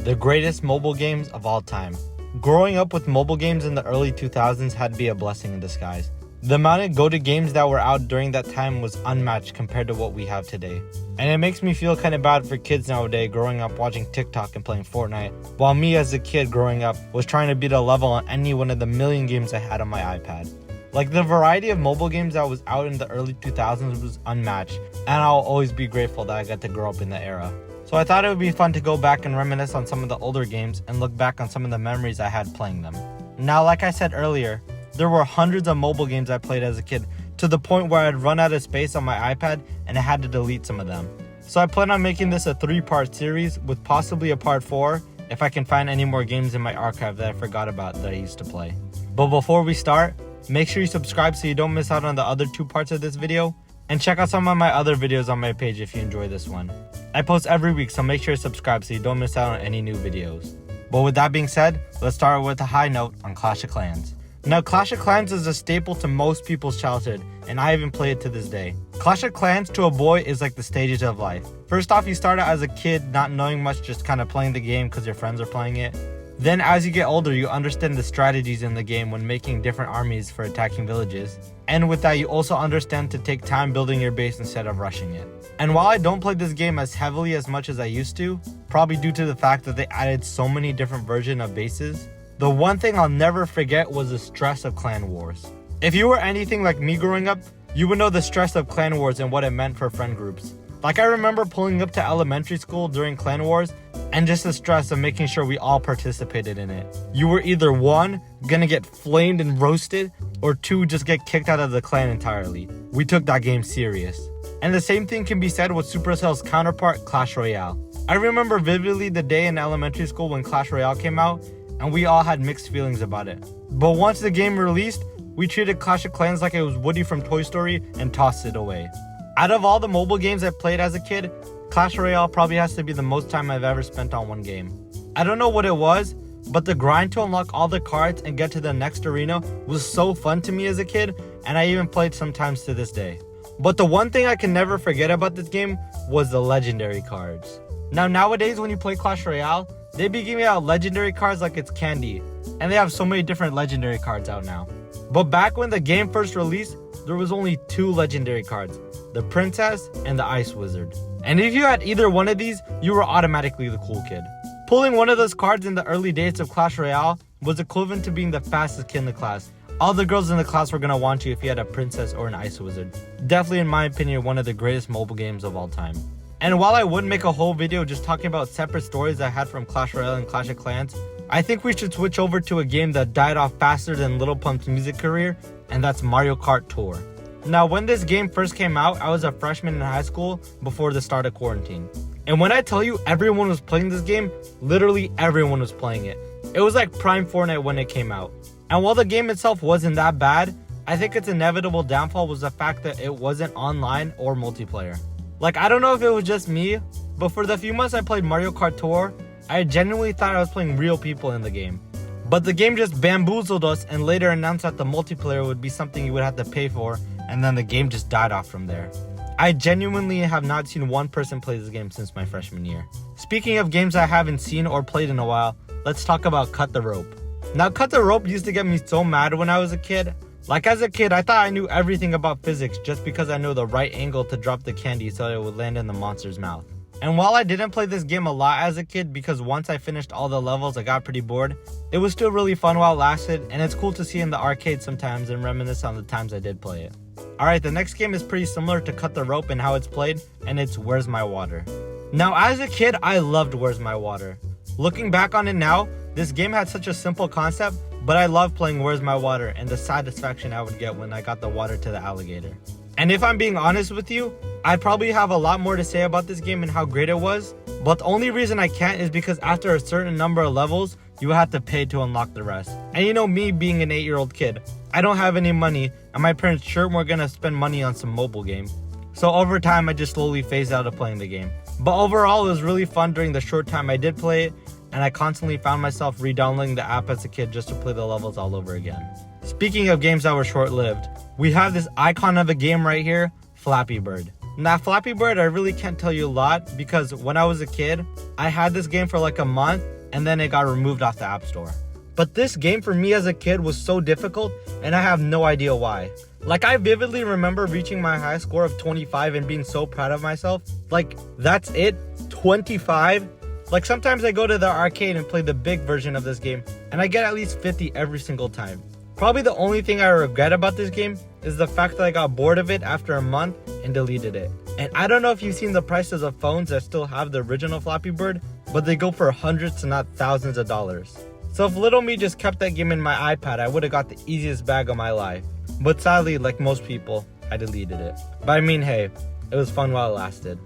the greatest mobile games of all time. Growing up with mobile games in the early 2000s had to be a blessing in disguise. The amount of go-to games that were out during that time was unmatched compared to what we have today. And it makes me feel kind of bad for kids nowadays growing up watching TikTok and playing Fortnite, while me as a kid growing up was trying to beat a level on any one of the million games I had on my iPad. Like, the variety of mobile games that was out in the early 2000s was unmatched, and I'll always be grateful that I got to grow up in that era. So I thought it would be fun to go back and reminisce on some of the older games and look back on some of the memories I had playing them. Now, like I said earlier, there were hundreds of mobile games I played as a kid, to the point where I'd run out of space on my iPad and I had to delete some of them. So I plan on making this a 3-part series with possibly a part 4 if I can find any more games in my archive that I forgot about that I used to play. But before we start, make sure you subscribe so you don't miss out on the other 2 parts of this video, and check out some of my other videos on my page if you enjoy this one. I post every week, so make sure to subscribe so you don't miss out on any new videos. But with that being said, let's start with a high note on Clash of Clans. Now, Clash of Clans is a staple to most people's childhood, and I even play it to this day. Clash of Clans to a boy is like the stages of life. First off, you start out as a kid not knowing much, just kind of playing the game because your friends are playing it. Then as you get older, you understand the strategies in the game when making different armies for attacking villages. And with that, you also understand to take time building your base instead of rushing it. And while I don't play this game as heavily as much as I used to, probably due to the fact that they added so many different versions of bases, the one thing I'll never forget was the stress of clan wars. If you were anything like me growing up, you would know the stress of clan wars and what it meant for friend groups. Like, I remember pulling up to elementary school during clan wars and just the stress of making sure we all participated in it. You were either 1, gonna get flamed and roasted, or 2, just get kicked out of the clan entirely. We took that game serious. And the same thing can be said with Supercell's counterpart, Clash Royale. I remember vividly the day in elementary school when Clash Royale came out, and we all had mixed feelings about it. But once the game released, we treated Clash of Clans like it was Woody from Toy Story and tossed it away. Out of all the mobile games I played as a kid, Clash Royale probably has to be the most time I've ever spent on one game. I don't know what it was, but the grind to unlock all the cards and get to the next arena was so fun to me as a kid, and I even played sometimes to this day. But the one thing I can never forget about this game was the legendary cards. Now, nowadays when you play Clash Royale, they be giving out legendary cards like it's candy, and they have so many different legendary cards out now. But back when the game first released, there was only 2 legendary cards, the Princess and the Ice Wizard. And if you had either one of these, you were automatically the cool kid. Pulling one of those cards in the early days of Clash Royale was equivalent to being the fastest kid in the class. All the girls in the class were gonna want you if you had a Princess or an Ice Wizard. Definitely, in my opinion, one of the greatest mobile games of all time. And while I wouldn't make a whole video just talking about separate stories I had from Clash Royale and Clash of Clans, I think we should switch over to a game that died off faster than Lil Pump's music career, and that's Mario Kart Tour. Now, when this game first came out, I was a freshman in high school before the start of quarantine. And when I tell you everyone was playing this game, literally everyone was playing it. It was like prime Fortnite when it came out. And while the game itself wasn't that bad, I think its inevitable downfall was the fact that it wasn't online or multiplayer. Like, I don't know if it was just me, but for the few months I played Mario Kart Tour, I genuinely thought I was playing real people in the game. But the game just bamboozled us and later announced that the multiplayer would be something you would have to pay for, and then the game just died off from there. I genuinely have not seen one person play this game since my freshman year. Speaking of games I haven't seen or played in a while, let's talk about Cut the Rope. Now, Cut the Rope used to get me so mad when I was a kid. Like, as a kid, I thought I knew everything about physics just because I knew the right angle to drop the candy so it would land in the monster's mouth. And while I didn't play this game a lot as a kid because once I finished all the levels I got pretty bored, it was still really fun while it lasted, and it's cool to see in the arcade sometimes and reminisce on the times I did play it. Alright, the next game is pretty similar to Cut the Rope and how it's played, and it's Where's My Water. Now, as a kid, I loved Where's My Water. Looking back on it now, this game had such a simple concept, but I loved playing Where's My Water and the satisfaction I would get when I got the water to the alligator. And if I'm being honest with you, I probably have a lot more to say about this game and how great it was, but the only reason I can't is because after a certain number of levels, you have to pay to unlock the rest. And you know me being an 8-year-old kid, I don't have any money, and my parents sure weren't gonna spend money on some mobile game. So over time, I just slowly phased out of playing the game. But overall, it was really fun during the short time I did play it, and I constantly found myself re-downloading the app as a kid just to play the levels all over again. Speaking of games that were short-lived, we have this icon of a game right here, Flappy Bird. Now, Flappy Bird, I really can't tell you a lot because when I was a kid, I had this game for like a month and then it got removed off the App Store. But this game for me as a kid was so difficult, and I have no idea why. Like, I vividly remember reaching my high score of 25 and being so proud of myself. Like, that's it? 25? Like, sometimes I go to the arcade and play the big version of this game, and I get at least 50 every single time. Probably the only thing I regret about this game is the fact that I got bored of it after a month and deleted it. And I don't know if you've seen the prices of phones that still have the original Flappy Bird, but they go for hundreds to not thousands of dollars. So if little me just kept that game in my iPad, I would have got the easiest bag of my life. But sadly, like most people, I deleted it. But I mean, hey, it was fun while it lasted.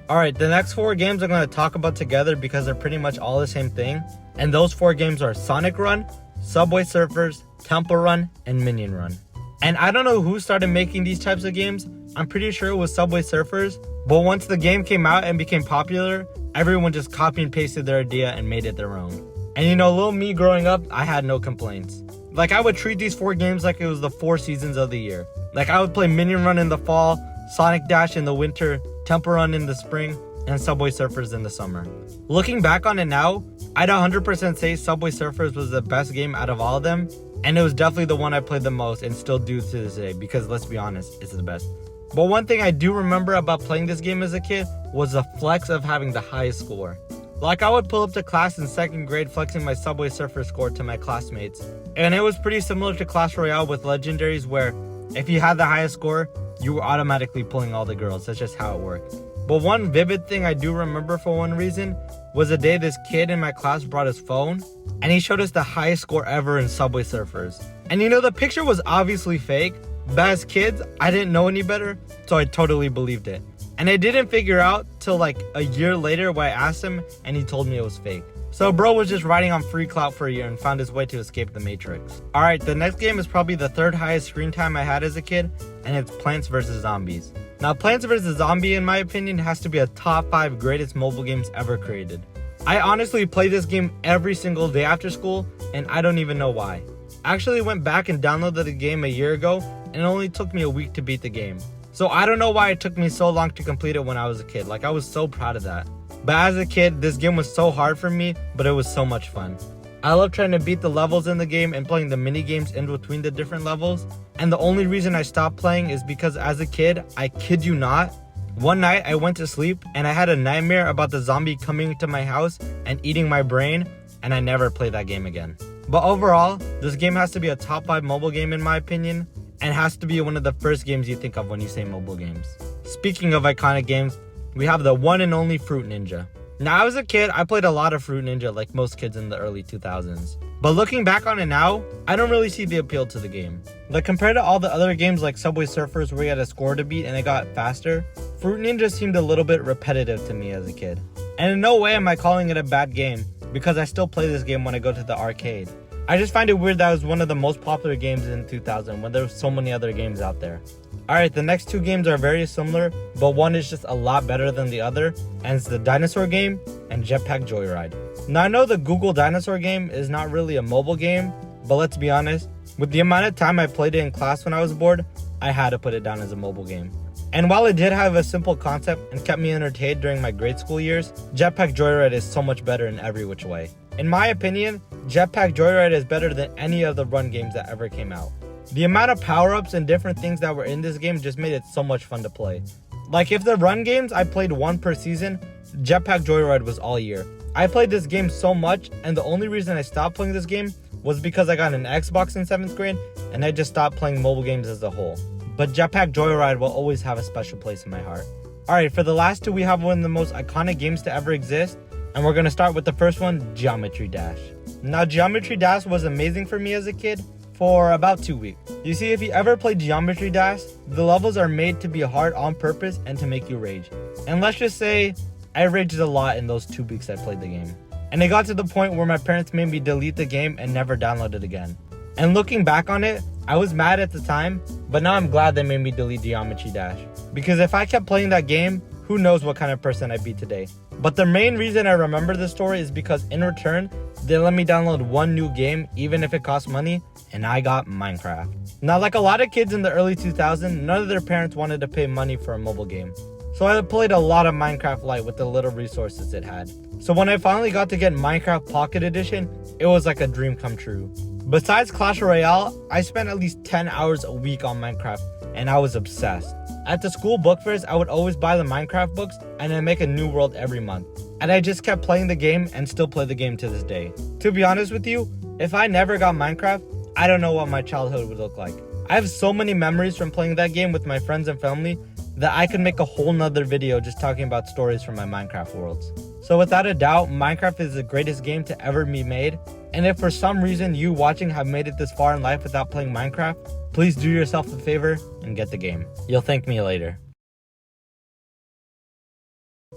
Alright, the next 4 games I'm going to talk about together because they're pretty much all the same thing. And those 4 games are Sonic Run, Subway Surfers, Temple Run, and Minion Run. And I don't know who started making these types of games. I'm pretty sure it was Subway Surfers. But once the game came out and became popular, everyone just copy and pasted their idea and made it their own. And you know, little me growing up, I had no complaints. Like, I would treat these 4 games like it was the 4 seasons of the year. Like, I would play Minion Run in the fall, Sonic Dash in the winter, Temple Run in the spring, and Subway Surfers in the summer. Looking back on it now, I'd 100% say Subway Surfers was the best game out of all of them, and it was definitely the one I played the most and still do to this day because, let's be honest, it's the best. But one thing I do remember about playing this game as a kid was the flex of having the highest score. Like, I would pull up to class in 2nd grade flexing my Subway Surfer score to my classmates. And it was pretty similar to Clash Royale with legendaries where if you had the highest score, you were automatically pulling all the girls. That's just how it worked. But one vivid thing I do remember for one reason was the day this kid in my class brought his phone and he showed us the highest score ever in Subway Surfers. And you know, the picture was obviously fake, but as kids, I didn't know any better, so I totally believed it. And I didn't figure out till like a year later when I asked him and he told me it was fake. So bro was just riding on free clout for a year and found his way to escape the Matrix. Alright, the next game is probably the 3rd highest screen time I had as a kid, and it's Plants vs. Zombies. Now, Plants vs. Zombie, in my opinion, has to be a top 5 greatest mobile games ever created. I honestly play this game every single day after school, and I don't even know why. I actually went back and downloaded the game a year ago, and it only took me a week to beat the game. So I don't know why it took me so long to complete it when I was a kid. Like, I was so proud of that. But as a kid, this game was so hard for me, but it was so much fun. I love trying to beat the levels in the game and playing the mini games in between the different levels. And the only reason I stopped playing is because as a kid, I kid you not, one night I went to sleep and I had a nightmare about the zombie coming to my house and eating my brain, and I never played that game again. But overall, this game has to be a top 5 mobile game in my opinion, and has to be one of the first games you think of when you say mobile games. Speaking of iconic games, we have the one and only Fruit Ninja. Now, as a kid, I played a lot of Fruit Ninja like most kids in the early 2000s. But looking back on it now, I don't really see the appeal to the game. Like, compared to all the other games like Subway Surfers where you had a score to beat and it got faster, Fruit Ninja seemed a little bit repetitive to me as a kid. And in no way am I calling it a bad game, because I still play this game when I go to the arcade. I just find it weird that it was one of the most popular games in 2000 when there were so many other games out there. Alright, the next 2 games are very similar, but one is just a lot better than the other, and it's the Dinosaur game and Jetpack Joyride. Now, I know the Google Dinosaur game is not really a mobile game, but let's be honest, with the amount of time I played it in class when I was bored, I had to put it down as a mobile game. And while it did have a simple concept and kept me entertained during my grade school years, Jetpack Joyride is so much better in every which way. In my opinion, Jetpack Joyride is better than any of the run games that ever came out. The amount of power-ups and different things that were in this game just made it so much fun to play. Like, if the run games I played 1 per season, Jetpack Joyride was all year. I played this game so much, and the only reason I stopped playing this game was because I got an Xbox in 7th grade, and I just stopped playing mobile games as a whole. But Jetpack Joyride will always have a special place in my heart. Alright, for the last 2, we have one of the most iconic games to ever exist, and we're going to start with the first one, Geometry Dash. Now, Geometry Dash was amazing for me as a kid for about 2 weeks. You see, if you ever played Geometry Dash, the levels are made to be hard on purpose and to make you rage. And let's just say, I raged a lot in those 2 weeks I played the game. And it got to the point where my parents made me delete the game and never download it again. And looking back on it, I was mad at the time, but now I'm glad they made me delete Geometry Dash. Because if I kept playing that game, who knows what kind of person I'd be today. But the main reason I remember this story is because in return, they let me download one new game, even if it cost money, and I got Minecraft. Now, like a lot of kids in the early 2000s, none of their parents wanted to pay money for a mobile game. So I played a lot of Minecraft Lite with the little resources it had. So when I finally got to get Minecraft Pocket Edition, it was like a dream come true. Besides Clash Royale, I spent at least 10 hours a week on Minecraft, and I was obsessed. At the school book fairs, I would always buy the Minecraft books and then make a new world every month. And I just kept playing the game and still play the game to this day. To be honest with you, if I never got Minecraft, I don't know what my childhood would look like. I have so many memories from playing that game with my friends and family that I could make a whole nother video just talking about stories from my Minecraft worlds. So without a doubt, Minecraft is the greatest game to ever be made. And if for some reason you watching have made it this far in life without playing Minecraft, please do yourself a favor and get the game. You'll thank me later.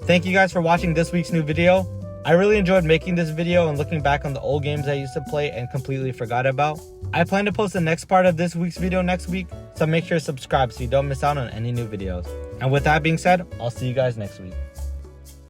Thank you guys for watching this week's new video. I really enjoyed making this video and looking back on the old games I used to play and completely forgot about. I plan to post the next part of this week's video next week, so make sure to subscribe so you don't miss out on any new videos. And with that being said, I'll see you guys next week.